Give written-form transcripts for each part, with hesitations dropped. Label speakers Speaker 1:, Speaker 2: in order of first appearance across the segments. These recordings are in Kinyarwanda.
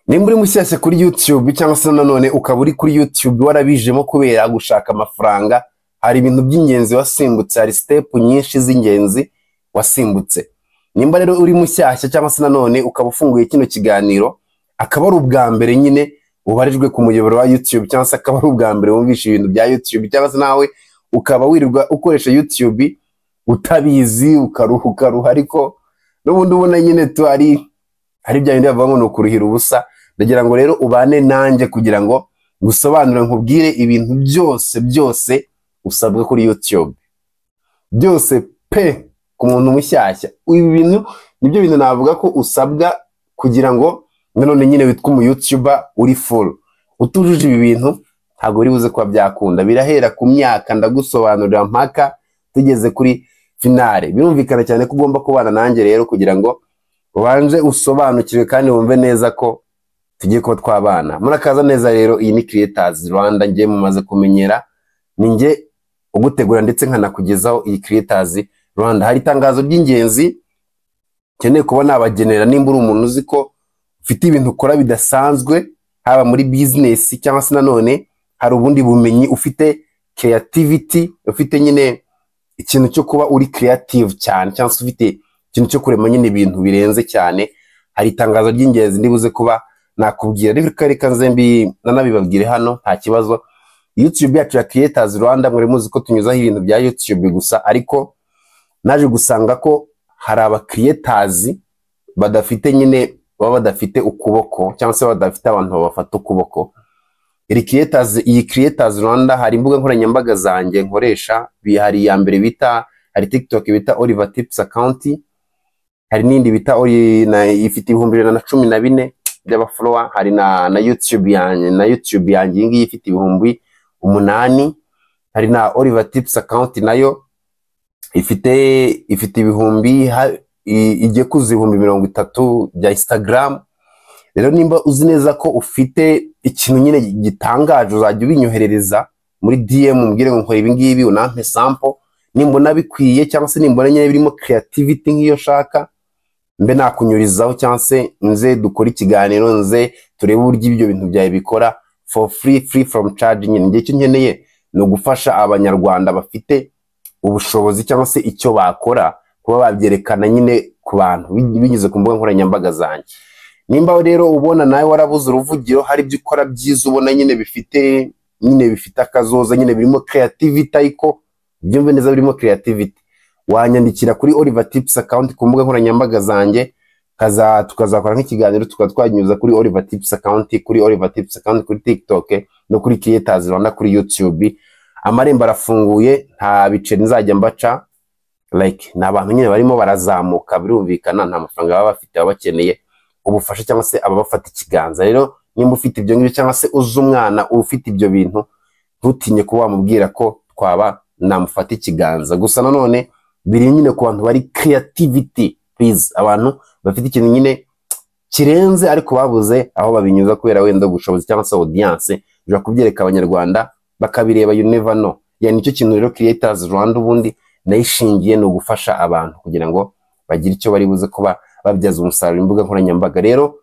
Speaker 1: Nimba uri mushyashya kuri YouTube cyangwa se nanone ukaba uri kuri YouTube warabijemo kubera gushaka amafaranga, hari ibintu by'ingenzi wasimbutse, hari step nyinshi z'ingenzi wasimbutse. Nimba rero uri mushyashya cyangwa se nanone ukaba ufunguye kino kiganiro, akaba ari ubwa mbere nyine ubarijwe ku muyoboro wa YouTube cyangwa se akaba ari ubwa mbere wumvisha ibintu bya YouTube cyangwa se nawe ukaba wirirwa ukoresha YouTube utabizi ukaruha, ariko n'ubundi ubona nyine hari bya bindi bavuga ngo ni ukuruhira ubusa. Ndagira ngo rero ubane nanjye kugira ngo ngusobanure nkubwire ibintu byose usabwa kuri YouTube, byose pe ku muntu mushyashya. Ibi bintu nibyo bintu navuga ko usabwa kugira ngo none nyine witwa umu YouTuber uri full. Utujuje ibi bintu ntabwo uri buze kuba byakunda. Birahera ku myaka ndagusobanurira mpaka tugeze kuri finale. Birumvikana cyane ko ugomba kubana nanjye rero kugira ngo ubanje usobanukirwe kandi wumve neza ko tugiye kuba twabana. Murakaza neza rero, iyi ni Creators Rwanda, ngiye mumaze kumenyera, ninjye ugutegura ndetse nkanakugezaho iyi Creators Rwanda. Hari itangazo ry'ingenzi keneye kubona abagenera. Nimba uri umuntu uzi ko ufite ibintu ukora bidasanzwe, haba muri business cyangwa se nanone hari ubundi bumenyi ufite, creativity, ufite nyine ikintu cyo kuba uri creative cyane cyangwa se ufite ikintu cyo kurema nyine ibintu birenze cyane, hari itangazo ry'ingenzi ndibuze kuba nakubwira. Reka nze nanabibabwire hano, nta kibazo. YouTube yacu ya Creators Rwanda muri muzi ko tunyuzaho ibintu bya YouTube gusa, ariko naje gusanga ko hari aba creators badafite nyine, baba badafite ukuboko cyangwa se badafite abantu babafata ukuboko. Iyi Creators Rwanda hari imbuga nkoranyambaga zanjye nkoresha, hari ya mbere bita, hari TikTok bita Oliver Tips account, hari n'indi bita ifite 2014 by'abafollower, hari na YouTube yanjye ngiyi ifite 8,000, hari na Oliver Tips account nayo ifite ibihumbi, igiye kuza 30,000 bya Instagram. Rero nimba uzi neza ko ufite ikintu nyine gitangaje, uzajya ubinyoherereza muri DM umbwire ngo nkora ibi ngibi, unampe sample. Nimbona bikwiye cyangwa se nimbona nyine birimo creativity nk'iyo shaka, mbe nakunyurizaho cyangwa se nze dukora ikiganiro, nze turebe uburyo ibyo bintu byawe bikora for free from charge. Nyine ngiye cyo nkeneye no gufasha abanyarwanda bafite ubushobozi cyangwa se icyo bakora kuba babyerekana nyine ku bantu binyuze ku mbuga nkoranyambaga zanjye. Nimba rero ubona nawe warabuze uruvugiro, hari ibyo ukora byiza ubona nyine bifite akazoza, nyine birimo creativity, ariko byumve neza birimo creativity, wanyandikira kuri Oliver Tips account ku mbuga nkoranyambaga zanjye, tukazakora nk'ikiganiro twanyuza kuri Oliver Tips account, kuri TikTok no kuri Creators Rwanda kuri YouTube. Amarembo arafunguye, nta biceri nzajya mbaca, like n'abantu nyine barimo barazamuka, birumvikana nta mafaranga baba bafite, baba bakeneye ubufasha cyangwa se ababafata ikiganza. Rero nimba ufite ibyo ngibyo cyangwa se uzi umwana ufite ibyo bintu, ntutinye kuba wamubwira ko twaba namufata ikiganza. Gusa nanone biri nyine ku bantu bari creativity, please, abantu bafite ikintu nyine kirenze ariko babuze aho babinyuza kubera wenda ubushobozi cyangwa se audience, byo kubyereka abanyarwanda bakabireba, you never know. Yani nicyo kintu rero Creators Rwanda ubundi nayishingiye no gufasha abantu kugira ngo bagire icyo bari buze kuba babyaza umusaruro imbuga nkoranyambaga. Rero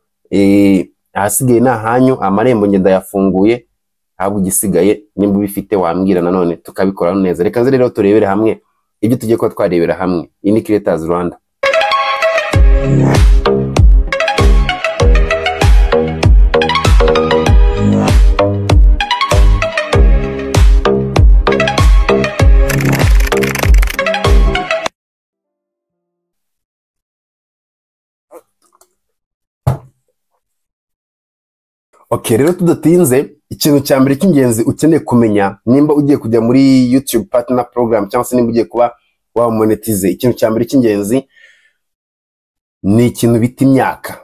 Speaker 1: ahasigaye na hanyu, amarembo ngenda yafunguye, ahubwo igisigaye nimba ubifite wambwira nanone tukabikora neza. Reka nze rero turebere hamwe ibyo tugiye kuba twarebera hamwe. Iyi ni Creators Rwanda. Okay, rero tudatinze, ikintu cya mbere cy'ingenzi ukeneye kumenya nimba ugiye kujya muri YouTube Partner Program cyangwa se nimba ugiye kuba wamonetize, ikintu cya mbere cy'ingenzi ni ikintu bita imyaka.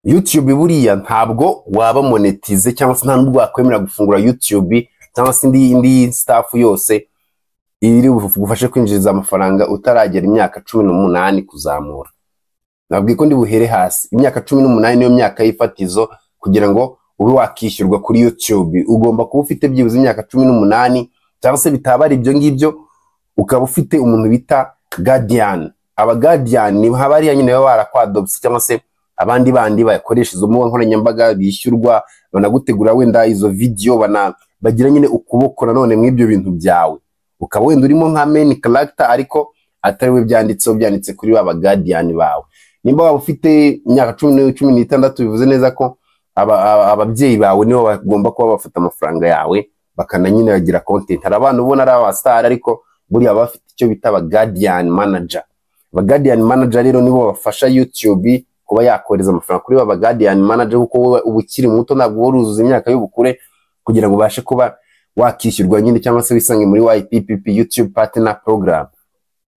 Speaker 1: YouTube buriya ntabwo waba monetize cyangwa se nta nubwo wakwemera gufungura YouTube cyangwa se indi staff yose iri bugufashe kwinjiriza amafaranga utaragera imyaka 18 kuzamura. Nabwiye ko ndi buhere hasi. Imyaka 18 niyo myaka y'ifatizo kugira ngo ube wakishyurwa kuri YouTube. Ugomba kuba ufite byibuze imyaka 18 cyangwa se bitaba ari ibyo ngibyo, ukaba ufite umuntu bita guardian. Aba guardian ni habari nyine baba barakwadopsi cyangwa se abandi bandi bakoresha izo mbuga nkoranyambaga bishyurwa, banagutegura wenda izo video, bagira nyine ukuboko nanone mw'ibyo bintu byawe, ukaba wenda urimo nka main character ariko atari we byanditse kuri baba guardian bawe. Nimba waba ufite imyaka 16 bivuze neza ko ababyeyi bawe nibo bagomba kuba bafata amafaranga yawe bakana nyine bagira content. Hari abantu ubona ari abastar ariko buriya bafite icyo bita aba guardian manager. Aba guardian manager rero nibo bafasha YouTube kuba yakoreza amafaranga kuri baba guardian manager, kuko wowe ubukiri muto ntabwo woruzuza imyaka y'ubukure kugira ngo ubashe kuba wakishyurwa nyine cyangwa se wisange muri YPPP, YouTube Partner Program.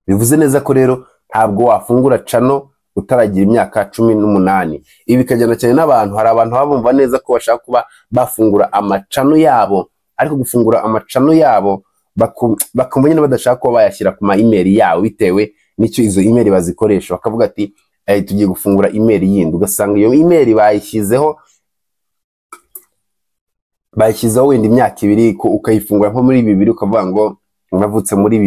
Speaker 1: Bivuze neza ko rero ntabwo wafungura channel utaragira imyaka 18. Ibi bikajyana cyane n'abantu, hari abantu babumva neza ko bashaka kuba bafungura amacano yabo, ariko gufungura amacano yabo bakumva nyine badashaka kuba bayashyira ku ma email yawe bitewe n'icyo izo email bazikoresha. Bakavuga ati tugiye gufungura email yindi, ugasanga iyo email bayishyizeho wenda imyaka 2 ko ukayifungura nko muri 2000 ukavuga ngo navutse muri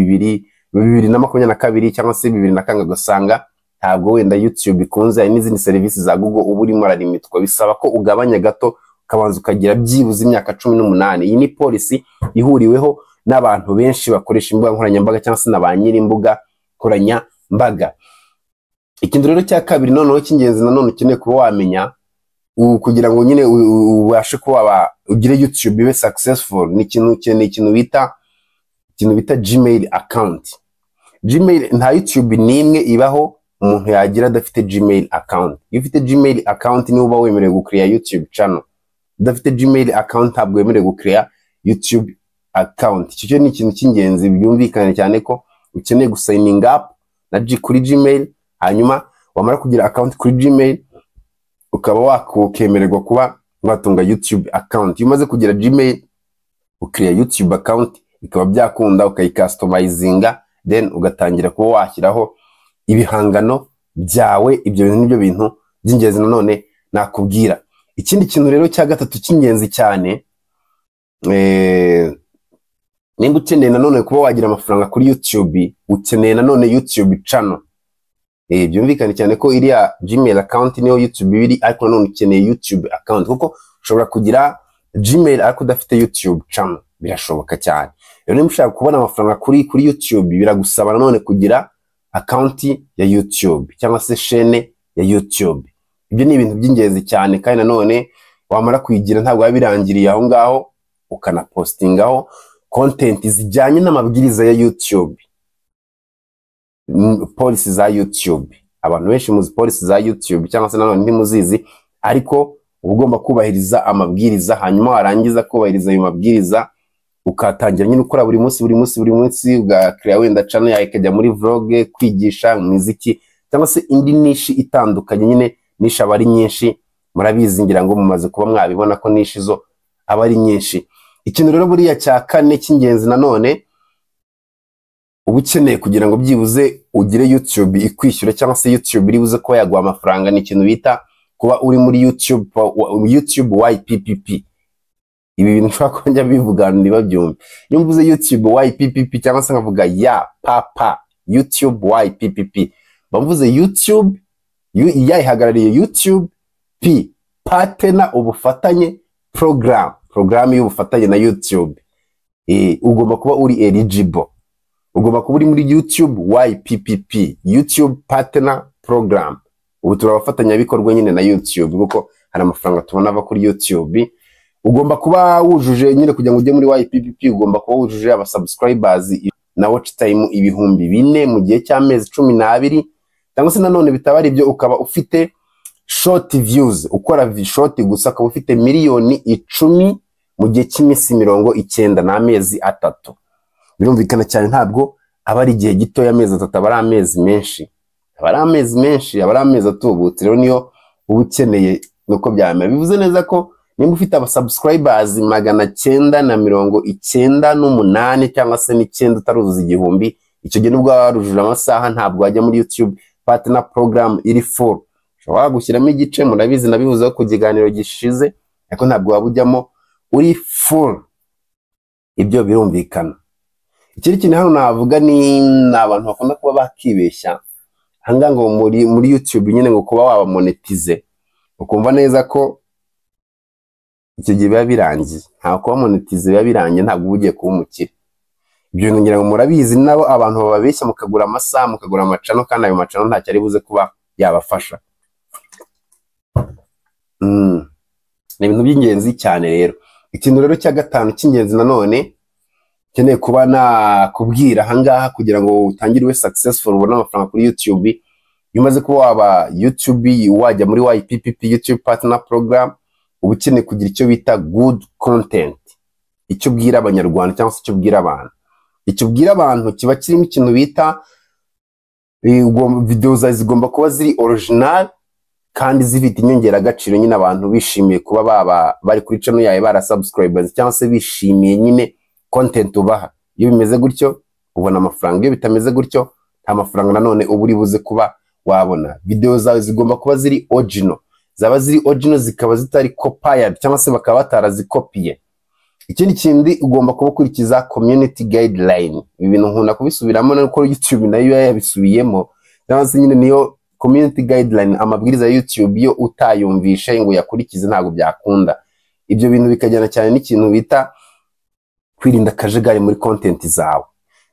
Speaker 1: 2022 cyangwa se 2001, ugasanga ntabwo wenda YouTube ikunze n'izindi services za Google uba urimo aralimitwa. Bisaba ko ugabanya gato ukabanza ukagira byibuze imyaka 18. Iyi ni policy ihuriweho n'abantu benshi bakoresha imbuga nkoranyambaga cyangwa se na nyiri imbuga nkoranyambaga. Ikindi rero cya kabiri noneho cy'ingenzi nanone ukeneye kuba wamenya kugira ngo nyine ubashe kuba ugire YouTube ibe successful, ni ikintu bita Gmail account. Gmail nta YouTube nimwe ibaho umuntu yagira adafite Gmail account. Iyo ufite Gmail account ni uba wemerewe gucreate YouTube channel. Udafite Gmail account ntabwo wemerewe gucreate YouTube account. Icyo ni ikintu cy'ingenzi, byumvikane cyane ko ukeneye gusigning up kuri Gmail, hanyuma wamara kugira account kuri Gmail ukaba wakemererwa kuba watunga YouTube account. Iyo umaze kugira Gmail ucreate YouTube account bikaba byakunda ukayicustomizinga, then ugatangira kuba washyiraho ibihangano byawe. Ibyo bintu nibyo bintu by'ingenzi nanone nakubwira. Ikindi kintu rero cya gatatu cy'ingenzi cyane, nimba ukeneye nanone kuba wagira amafaranga kuri YouTube, ukeneye nanone YouTube channel. Byumvikane cyane ko iriya Gmail account niyo YouTube biri, ariko nanone ukeneye YouTube account, kuko ushobora kugira Gmail ariko udafite YouTube channel, birashoboka cyane. Rero niba ushaka kubona amafaranga kuri YouTube, biragusaba nanone kugira account ya YouTube cyangwa se chaîne ya YouTube. Ibyo ni ibintu by'ingenzi cyane, kandi nanone wamara kuyigira ntabwo yabirangiriye aho ngaho, ukanapostingaho content zijyanye n'amabwiriza ya YouTube, policy za YouTube. Abantu benshi muzi policy za YouTube cyangwa se nanone ntimuzizi, ariko ugomba kubahiriza amabwiriza, hanyuma warangiza kubahiriza ayo mabwiriza ukatangira nyine ukora buri munsi ugakreate wenda channel yawe ikajya muri vlog, kwigisha, muziki cyangwa se indi niche itandukanye. Nyine niche aba ari nyinshi, murabizi ngira ngo mumaze kuba mwabibona ko niche zo aba ari nyinshi. Ikintu rero buriya cya kane cy'ingenzi nanone uba ukeneye kugira ngo byibuze ugire YouTube ikwishyura cyangwa se YouTube iribuze ko yaguha amafaranga, ni ikintu bita kuba uri muri YouTube YPPP. Ibi bintu nshobora kongera bivugana ntibabyumve. Iyo mvuze YouTube YPPP cyangwa se nkavuga ya papa YouTube YPPP, bamvuze YouTube ihagarariye YouTube, P partner ubufatanye, program y'ubufatanye na YouTube. Ugomba kuba uri eligible, ugomba kuba uri muri YouTube YPPP, YouTube Partner Program. Ubu turabafatanya bikorwa nyine na YouTube, kuko hari amafaranga tubona ava kuri YouTube. Ugomba kuba wujuje nyine kugira ngo ujye muri YPPP, ugomba kuba wujuje aba subscribers na watch time 4,000 mu gihe cy'amezi 12, cyangwa se nanone bitabari ibyo ukaba ufite short views, ukora short gusa ukaba ufite miliyoni 10 mu gihe cy'iminsi 90 n'amezi 3. Birumvikana cyane ntabwo aba ari igihe gito, y'amezi 3 aba ari amezi menshi, aba ari amezi atubutse. Rero niyo uba ukeneye nuko byamera. Bivuze neza ko nimba ufite aba subscribers 998 cyangwa se 9 utaruzuza 1000, icyo gihe nubwo warujuje amasaha ntabwo wajya muri YouTube Partner Program iri full. Ushobora gushyiramo igice, murabizi nabivuzeho ku kiganiro gishize, ariko ntabwo wabujyamo uri full. Ibyo birumvikana. Ikindi kintu hano navuga ni abantu bakunda kuba bakibeshya, hanga ngo muri YouTube nyine ngo kuba waba monetize, ukumva neza ko icyo gihe biba birangiye. Nta kuba monetize biba birangiye, ntabwo ugiye kuba umukire. Ibyo bintu ngira ngo murabizi, nabo abantu bababeshya mukagura amasaha, mukagura amacano, kandi ayo macano ntacyo ari buze kuba yabafasha. Ni ibintu by'ingenzi cyane rero. Ikintu rero cya gatanu cy'ingenzi nanone keneye kuba nakubwira ahangaha kugira ngo utangire ube successful, ubone amafaranga kuri YouTube. Iyo umaze kuba waba YouTube, wajya muri YPPP, YouTube Partner Program, uba ukeneye kugira icyo bita good content, icyo ubwira abanyarwanda cyangwa se icyo ubwira abantu. Icyo ubwira abantu kiba kirimo ikintu bita video zawe zigomba kuba ziri original kandi zifite inyongeragaciro, nyine abantu bishimiye kuba baba bari kuri channel yawe barasubscribers cyangwa se bishimiye nyine content ubaha. Iyo bimeze gutyo ubona amafaranga, iyo bitameze gutyo nta mafaranga nanone uba uri buze kuba wabona. Video zawe zigomba kuba ziri original, zaba ziri original zikaba zitari copied cyangwa se bakaba batarazikopiye. Ikindi kindi ugomba kuba ukurikiza community guideline. Ibi bintu nkunda kubisubiramo nuko YouTube nayo yabisubiyemo, cyangwa se nyine niyo community guideline, amabwiriza ya YouTube yo utayumvisha ngo yakurikize ntabwo byakunda. Ibyo bintu bikajyana cyane n'ikintu bita kwirinda akajagari muri content zawe.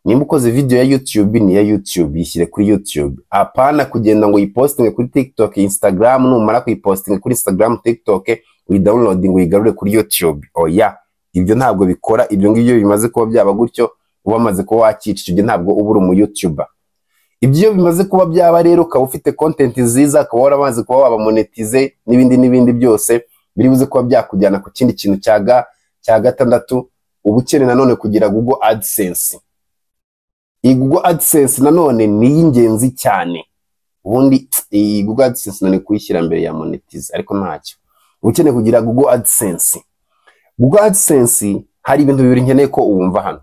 Speaker 1: Nimba ukoze video ya YouTube, ni ya YouTube, yishyire kuri YouTube. Apana kugenda ngo uyipostinge kuri TikTok, Instagram, numara kuyipostinga kuri Instagram, TikTok, uyidownloading uyigarure kuri YouTube. Oya, ibyo ntabwo bikora. Ibyo ngibyo bimaze kuba byaba gutyo, ubamaze kuba wakica, icyo gihe ntabwo uba uri umu YouTuber. Ibyo bimaze kuba byaba rero, ukaba ufite content nziza, ukaba waramaze kuba waba monetize n'ibindi byose, biri buze kuba byakujyana ku kindi kintu cya gatandatu. Uba ukeneye nanone kugira Google AdSense. Iyi Google AdSense nanone ni iy'ingenzi cyane. Ubundi iyi Google AdSense nani kuyishyira mbere ya monetize, ariko ntacyo. Uba ukeneye kugira Google AdSense. Google AdSense hari ibintu bibiri nkeneye ko uwumva hano.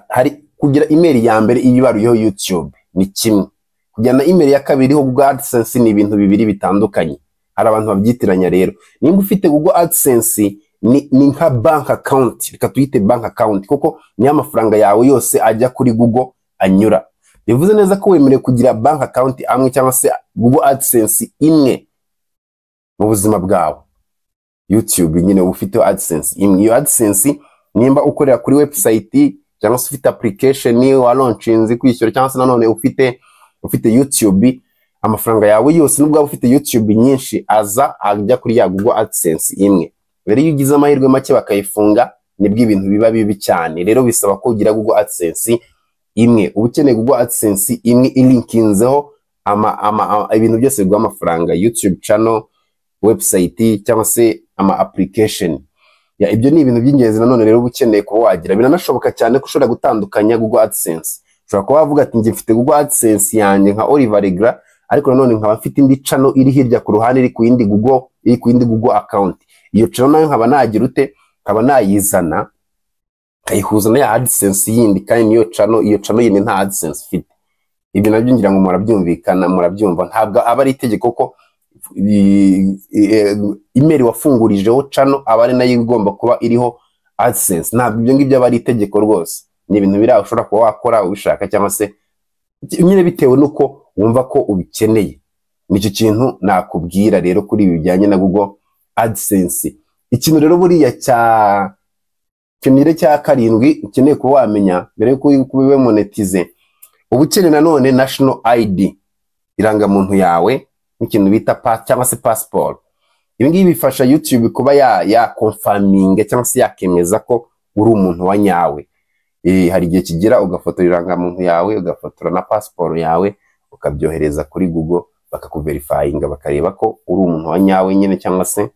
Speaker 1: Hari kugira email ya mbere iyibaruyeho YouTube ni kimwe, kugira na email ya kabiri ho Google AdSense ni ibintu bibiri bitandukanye. Hari abantu babyitiranya rero. Nimba ufite Google AdSense ni nka bank account, reka tuyite bank account, kuko ni amafaranga yawe yose ajya kuri Google anyura. Bivuze neza ko wemerewe kugira bank account amwe cyangwa se Google AdSense imwe mu buzima bwawe. YouTube nyine ufite AdSense imwe. Iyo AdSense nimba ukorera kuri website cyangwa se ufite application wa launchinze kwishyura, cyangwa se nanone ufite YouTube, amafaranga yawe yose nubwo ufite YouTube nyinshi ajya kuri ya Google AdSense imwe. Rero iyo ugize amahirwe make bakayifunga, nibwo ibintu biba bibi cyane. Rero bisaba ko ugira Google AdSense imwe. Uba ukeneye Google AdSense imwe ilinkinzeho ibintu byose biguha amafaranga, YouTube channel, website cyangwa se application. Ibyo ni ibintu by'ingenzi nanone rero uba ukeneye kuba wagira. Biranashoboka cyane ko ushobora gutandukanya Google AdSense. Ushobora kuba wavuga ati njye mfite Google AdSense yanjye nka Oliver Regra, ariko nanone nkaba mfite indi channel iri hirya ku ruhande iri ku yindi Google account. Iyo channel nayo nkaba nagira nkaba nayizana kayihuza na ya AdSense yindi, kandi iyo channel yindi nta AdSense ifite. Ibyo nabyo ngira ngo murabyumva. Ntabwo aba ari itegeko ko email wafungurijeho channel aba ari nayo igomba kuba iriho AdSense. Ntabwo ibyo ngibyo aba ari itegeko rwose. Ni ibintu biri ushobora kuba wakora ubishaka, cyangwa se nyine bitewe nuko wumva ko ubikeneye. Nicyo kintu nakubwira rero kuri ibi bijyanye na Google AdSense. Ikintu rero buriya cya karindwi ukeneye kuba wamenya mbere yuko ube monetize, uba ukeneye nanone national ID, irangamuntu yawe, n'ikintu bita cyangwa se passport. Ibi ngibi bifasha YouTube kuba ya confirming cyangwa se yakemeza ko uri umuntu wa nyawe. Hari igihe kigira ugafotora irangamuntu yawe, ugafotora na passport yawe, ukabyohereza kuri Google, bakakuverifyinga bakareba ko uri umuntu wa nyawe nyine, cyangwa se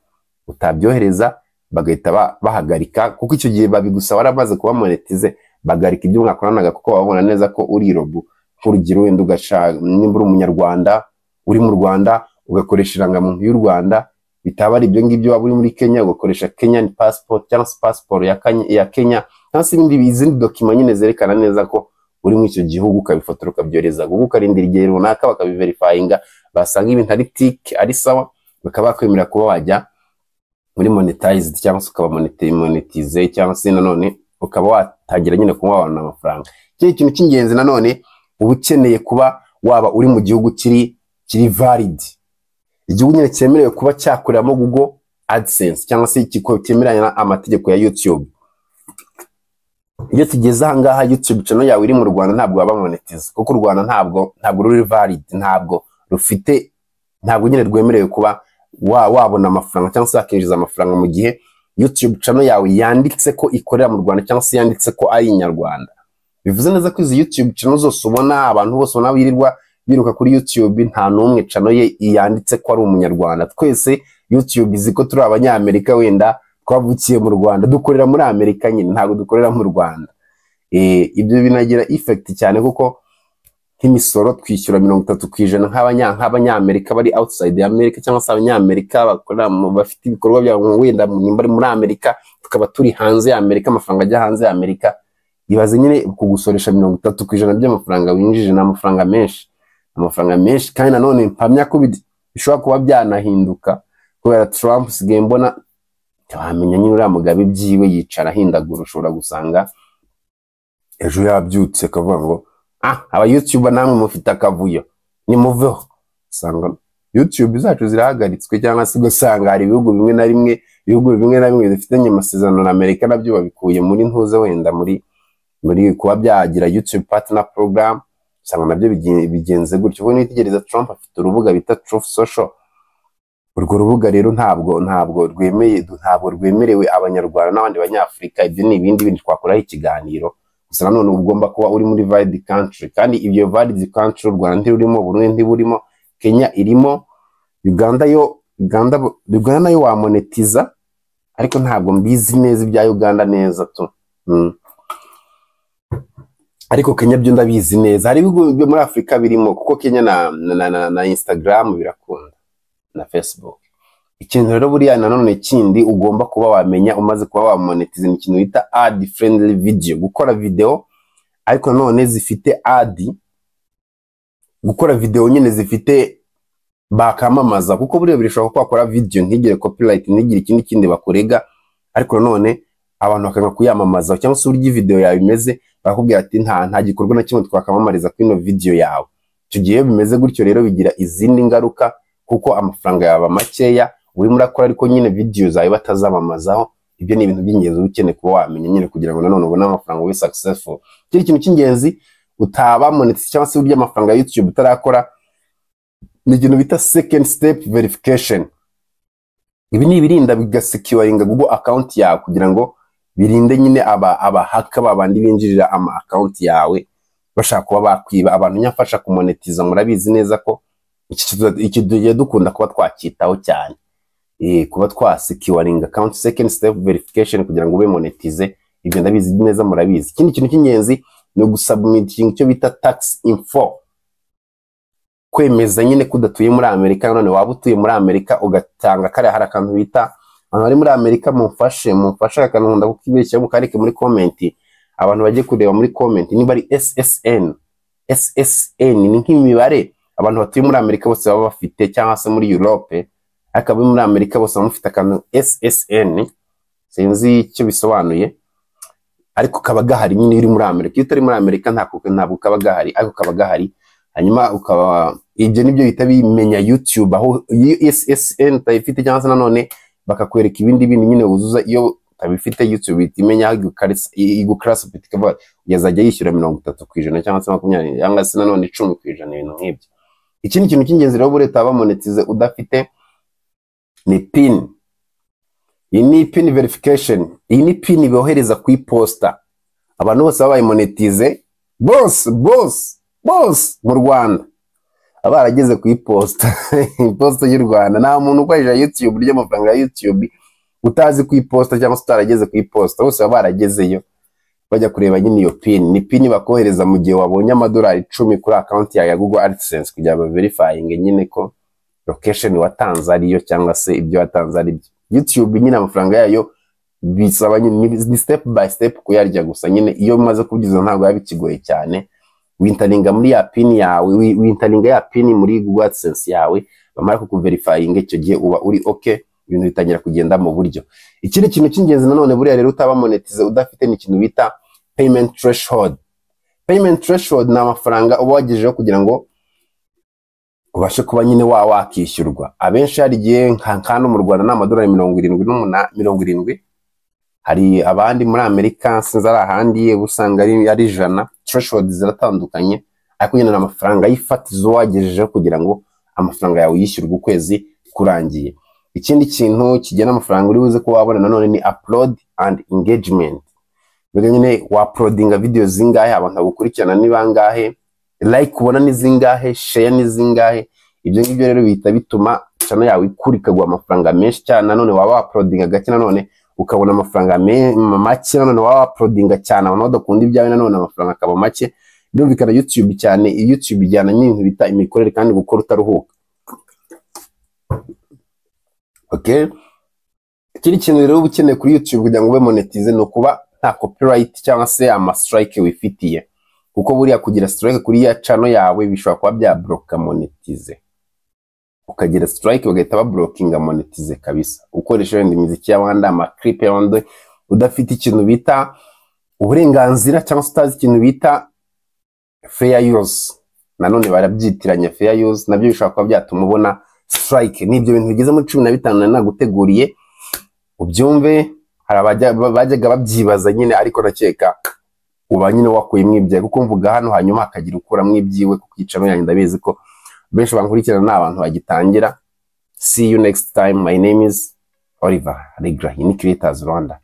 Speaker 1: utabyohereza bagahita bahagarika, kuko icyo gihe babigusaba waramaze kuba monetize, bagarika ibyo mwakoranaga kuko babona neza ko uri robo. Nk'urugero wenda ugashaka nimba uri umunyarwanda uri mu Rwanda ugakoresha irangamuntu y'u Rwanda, bitaba ari ibyo ngibyo waba uri muri Kenya ugakoresha Kenyan passport cyangwa se passport ya Kenya, cyangwa se izindi document nyine zerekana neza ko uri mu icyo gihugu, ukabifotora ukabyohereza Google, ukarindira igihe runaka bakabiverifyinga, basanga ibintu ari tick ari sawa, bakaba bakwemera kuba wajya muri monetized cyangwa se ukaba monetize, cyangwa se nanone ukaba watangira nyine kuba wabona amafaranga. Ikindi kintu cy'ingenzi nanone uba ukeneye kuba waba uri mu gihugu kiri valid, igihugu nyine cyemerewe kuba cyakoreramo Google AdSense cyangwa se cyemeranya amategeko ya YouTube. Iyo tugeze aha ngaha YouTube channel yawe iri mu Rwanda ntabwo waba monetize, kuko u Rwanda ntabwo ruri valid, ntabwo nyine rwemerewe kuba wabona amafaranga cyangwa se wakinjiza amafaranga mu gihe YouTube channel yawe yanditse ko ikorera mu Rwanda cyangwa se yanditse ko ari inyarwanda. Bivuze neza ko izi YouTube channel zose ubona, abantu bose ubona birirwa biruka kuri YouTube, nta n'umwe channel ye yanditse ko ari umunyarwanda. Twese YouTube izi ko turi abanyamerika, wenda twavukiye mu Rwanda, dukorera muri Amerika nyine, ntabwo dukorera mu Rwanda. Ibyo binagira effect cyane kuko nk'imisoro twishyura 30% nk'abanyamerika bari outside America, cyangwa se abanyamerika bakorera bafite ibikorwa byabo wenda muri Amerika, tukaba turi hanze ya Amerika, amafaranga ajya hanze ya Amerika. Ibaze nyine kugusoresha 30% by'amafaranga winjije, n'amafaranga menshi, kandi nanone mpamya ko bishobora kuba byanahinduka kubera Trump sigaye mbona wamenya nyine uriya Mugabe byiwe yicara ahindagura, ushobora gusanga ejo yabyutse akavuga ngo aba YouTuber namwe mufite akavuyo nimuveho, usanga YouTube zacu zirahagaritswe, cyangwa se ugasanga hari ibihugu bimwe na bimwe bifitanye amasezerano na Amerika nabyo babikuye muri ntuze, wenda muri kuba byagira YouTube Partner Program, usanga nabyo bigenze gutyo. Ubwo nitegereza Trump afite urubuga bita Truth Social. Urwo rubuga rero ntabwo rwemerewe abanyarwanda n'abandi banyafrika. Ibyo ni ibindi twakoraho ikiganiro, gusa nanone ugomba kuba uri muri valid country, kandi ibyo valid country u Rwanda ntirurimo, Burundi ntiburimo, Kenya irimo, Uganda nayo wamonetiza, ariko ntabwo mbizi neza ibya Uganda neza tu. Ariko Kenya byo ndabizi neza, hari ibigo byo muri Afrika birimo, kuko Kenya na Instagram birakunda na Facebook. Ikintu rero buriya nanone kindi ugomba kuba wamenya umaze kuba wamonetize ni ikintu bita ad friendly video, gukora video ariko none zifite ad, gukora video nyine zifite bakamamaza, kuko buriya birashobora kwakora video ntigire copyright, ntigire ikindi bakurega, ariko none abantu bakanga kuyamamaza, cyangwa se urya video yawe imeze bakubwira ati nta gikorwa na kimwe twakamamariza kuri ino video yawe. Icyo gihe bimeze gutyo rero bigira izindi ngaruka, kuko amafaranga yaba makeya uri murakora, ariko nyine video zawe batazamamazaho. Ibyo ni ibintu by'ingenzi ukeneye kuba wamenya nyine kugira ngo nanone ubone amafaranga ube successful. Kiri ikintu cy'ingenzi utaba monetize cyangwa se urya amafaranga ya YouTube utarakora ni ikintu bita second step verification. Ibi ni ibirinda bigasecuringa Google account yawe, kugira ngo birinde nyine abahaka babandi binjirira ama account yawe bashaka kuba bakwiba abantu. Nyafasha kumonetiza, murabizi neza ko iki tugiye dukunda kuba twakitaho cyane, kuba twasecuringa account, second step verification, kugira ngo ube monetize. Ibyo ndabizi neza, murabizi. Ikindi kintu cy'ingenzi ni gusubmiting icyo bita tax info, kwemeza nyine kudatuye muri Amerika. None waba utuye muri Amerika ugatanga kare, hari akantu bita abantu bari muri Amerika mumfashe akantu ndakubeshya mukareke muri comment, abantu bagiye kureba muri comment niba ari SSN ni nk'imibare abantu batuye muri Amerika bose baba bafite, cyangwa se muri Europe, akaba muri Amerika bose bamufite akantu SSN, sinzi icyo bisobanuye, ariko kaba gahari nyine iri muri Amerika. Iyo utari muri Amerika ntabwo kaba gahari, ariko kaba gahari. Hanyuma ukaba ibyo nibyo bita bimenya YouTube aho SSN tayifite, cyangwa se nanone bakakwereka ibindi bintu nyine wuzuza. Iyo tabifite YouTube itimenya iguklasify ikaba yazajya yishyura 30% cyangwa se 20%, cyangwa se nanone 10%, ibintu nk'ibyo. Ikindi kintu cy'ingenzi rero bureta bamonetize udafite ni PIN. Iyi ni PIN verification. Iyi ni PIN bohereza ku iposta. Abantu bose babaye monetize boss mu Rwanda abarageze ku iposta iposta y'u Rwanda. Nta muntu ukoresha YouTube burya amafaranga ya YouTube utazi ku iposta, cyangwa se utarageze ku iposta, bose baragezeyo bajya kureba nyine iyo PIN. Ni PIN bakohereza mu gihe wabonye amadolari 10 kuri account ya Google AdSense, kugira ngo verifying nyine ko location watanze ariyo, cyangwa se ibyo watanze ari byo. YouTube nyine amafaranga yayo bisaba nyine step by step kuyarya gusa. Nyine iyo umaze kubyiza ntabwo yabikigoye cyane, wintaringa muri ya PIN yawe, wintaringa ya PIN muri Google AdSense yawe, bamara kukuverifying icyo gihe uba uri okay, ibintu bitangira kugenda mu buryo. Ikindi kintu cy'ingenzi nanone buriya rero utaba monetize udafite ni ikintu bita payment threshold. Payment threshold ni amafaranga uba wagejejeho kugira ngo ubashe kuba nyine wakishyurwa. Abenshi hari igihe nka mu Rwanda ni amadolari 70. Hari abandi muri Amerika sinzi ari ahandi usanga ari 100. Threshold ziratandukanye, ariko nyine amafaranga y'ifatizo wagejeje kugira ngo amafaranga yawe yishyurwe ukwezi kurangiye. Ikindi kintu kigena amafaranga uri buze ko wabona nanone ni upload and engagement. Biga nyine uploadinga video zingahe, abantu bagukurikirana ni bangahe, like ubona ni zingahe, share ni zingahe. Ibyo ngibyo rero bihita bituma channel yawe ikurikagwa amafaranga menshi cyane. Nanone waba uploadinga gake nanone ukabona amafaranga make, nanone waba uploadinga cyane abantu badakunda ibyawe nanone amafaranga akaba make. Birumvikana YouTube cyane, YouTube ijyana n'ibintu bita imikorere kandi gukora utaruhuka. Okay, ikindi kintu rero ukeneye kuri YouTube kugira ngo ube monetize no kuba nta copyright cyangwa se ama strike wifitiye, kuko buriya kugira strike kuri ya channel yawe bishobora kuba bya block monetize. Ukagira strike bagahita ba blocking monetize kabisa, ukoresha wenda imiziki y'abandi, ama clip y'abandi, udafite ikintu bita uburenganzira cyangwa se utazi ikintu bita fair use. Nanone barabyitiranya fair use, nabyo bishobora kuba byatuma ubona strike. Nibyo bintu bigeze muri 15 naguteguriye ubyumve. Hari bajyaga babyibaza nyine, ariko nakeka uba nyine wakuyemo ibyawe, kuko mvuga hano hanyuma hakagira ukuramo ibyiwe ku kicano yanjye. Ndabizi ko benshi bankurikirana n'abantu bagitangira. See you next time. My name is Oliver Alegra in Creators Rwanda.